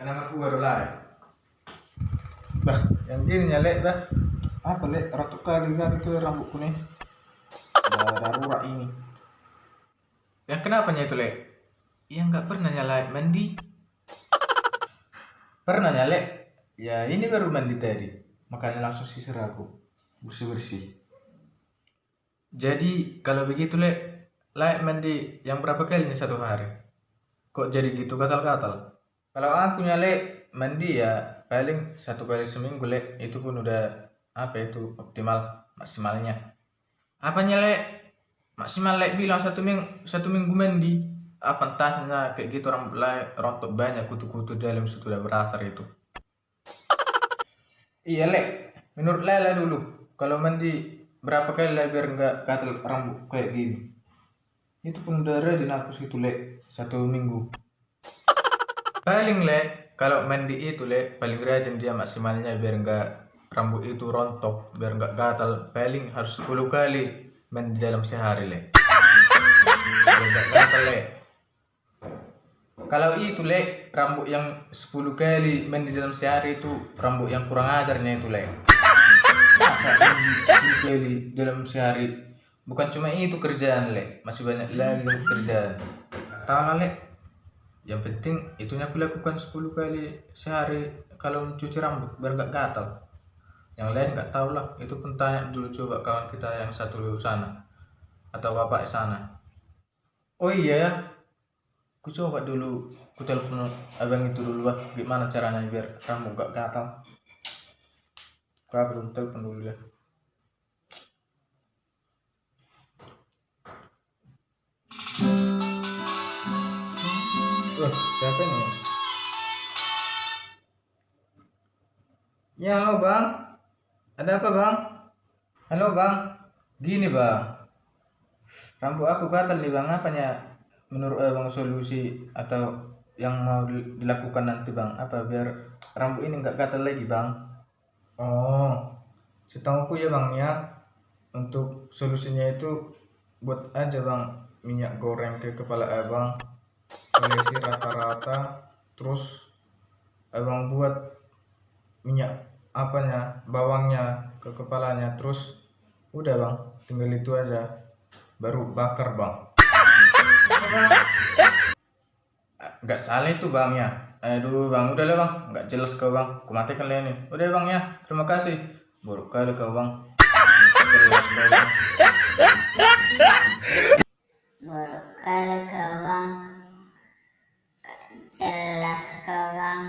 Nama aku baru lah. Bah, yang gini nyalek bah. Apa lek ratu kali ke rambutku nih. Darurat ini. Yang kenapanya itu lek? Yang nggak pernah nyala mandi. Pernah nyalek? Ya ini baru mandi tadi. Makanya langsung sisir aku. Bersih-bersih. Jadi kalau begitu lek, layak mandi yang berapa kali nih satu hari? Kok jadi gitu gatal-gatal? Kalau aku nyalek mandi ya paling satu kali seminggu lek, itu pun udah apa itu optimal maksimalnya. Apa nyalek maksimal lek bilang satu minggu mandi? Apa entasnya kayak gitu rambut lek rontok banyak kutu-kutu dalam sudah berasar itu. Iya lek, menurut Lela dulu kalau mandi berapa kali lek biar nggak gatal rambut kayak gini? Itu pun udah rajin aku situ lek satu minggu. Paling lek kalau mandi itu lek paling rajin dia maksimalnya biar nggak rambut itu rontok, biar nggak gatal. Paling harus 10 kali mandi dalam sehari lek. Biar nggak gatal lek. Kalau itu lek rambut yang 10 kali mandi dalam sehari itu rambut yang kurang ajarnya itu lek. Masa mandi 10 kali dalam sehari? Bukan cuma itu kerjaan lek, masih banyak lagi kerjaan. Tahu lah lek. Yang penting itunya aku lakukan 10 kali sehari kalau mencuci rambut biar gak gatal. Yang lain gak tahu lah, itu pun tanya dulu coba kawan kita yang satu sana atau bapak sana. Oh iya ya, aku coba dulu, aku telepon abang itu dulu bah, gimana caranya biar rambut gak gatal. Aku belum telepon dulu ya. Siapa nih? Ya halo bang, ada apa bang? Halo bang, gini bang, rambut aku gatal nih bang, apanya menurut abang solusi atau yang mau dilakukan nanti bang, apa biar rambut ini nggak gatal lagi bang? Oh, setahuku ya bang ya, untuk solusinya itu buat aja bang minyak goreng ke kepala abang, olesi rata-rata, terus abang buat minyak apanya bawangnya ke kepalanya, terus udah bang tinggal itu aja baru bakar bang. Nggak salah itu bang ya. Aduh bang, udah lah bang, nggak jelas kau bang, aku matikan lah ini. Udah bang ya, terima kasih. Buruk kali kau bang. Jelas kau bang. Buruk kali kau bang. Jelas kau bang.